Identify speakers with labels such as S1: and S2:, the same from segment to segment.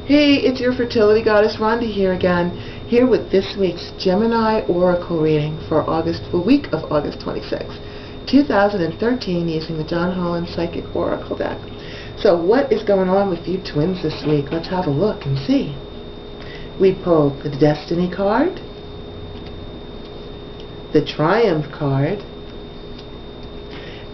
S1: Hey, it's your fertility goddess Rhonda here again, here with this week's Gemini Oracle reading for the week of August 26, 2013, using the John Holland Psychic Oracle deck. So what is going on with you twins this week? Let's have a look and see. We pulled the Destiny card, the Triumph card,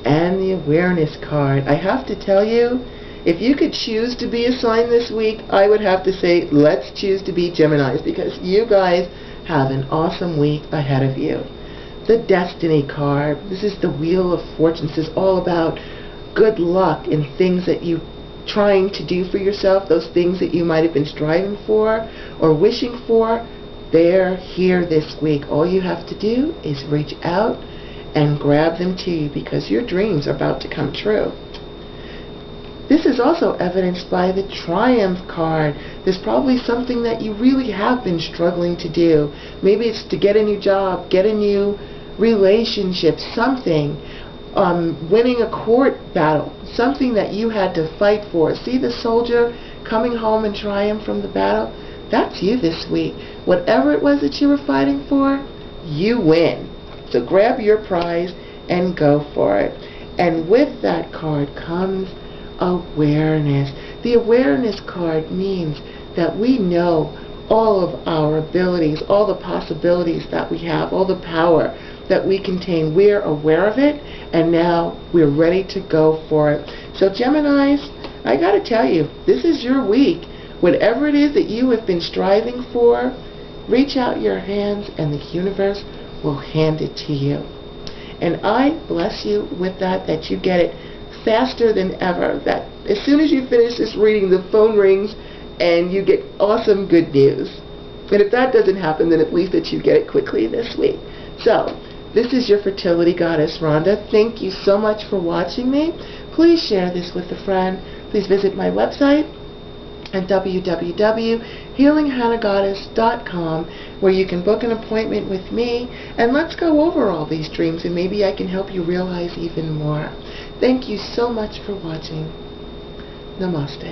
S1: and the Awareness card. I have to tell you, if you could choose to be a sign this week, I would have to say let's choose to be Geminis, because you guys have an awesome week ahead of you. The Destiny card, this is the Wheel of Fortune. This is all about good luck and things that you're trying to do for yourself, those things that you might have been striving for or wishing for. They're here this week. All you have to do is reach out and grab them to you, because your dreams are about to come true. This is also evidenced by the Triumph card. There's probably something that you really have been struggling to do. Maybe it's to get a new job, get a new relationship, something, winning a court battle, something that you had to fight for. See the soldier coming home in triumph from the battle? That's you this week. Whatever it was that you were fighting for, you win. So grab your prize and go for it. And with that card comes awareness. The Awareness card means that we know all of our abilities, all the possibilities that we have, all the power that we contain. We're aware of it, and now we're ready to go for it. So Geminis, I gotta tell you, this is your week. Whatever it is that you have been striving for, reach out your hands and the universe will hand it to you. And I bless you with that you get it faster than ever, that as soon as you finish this reading, the phone rings and you get awesome good news. And if that doesn't happen, then at least that you get it quickly this week. So, this is your fertility goddess Rhonda. Thank you so much for watching me. Please share this with a friend. Please visit my website at www.healinghanagoddess.com, where you can book an appointment with me, and let's go over all these dreams, and maybe I can help you realize even more. Thank you so much for watching. Namaste.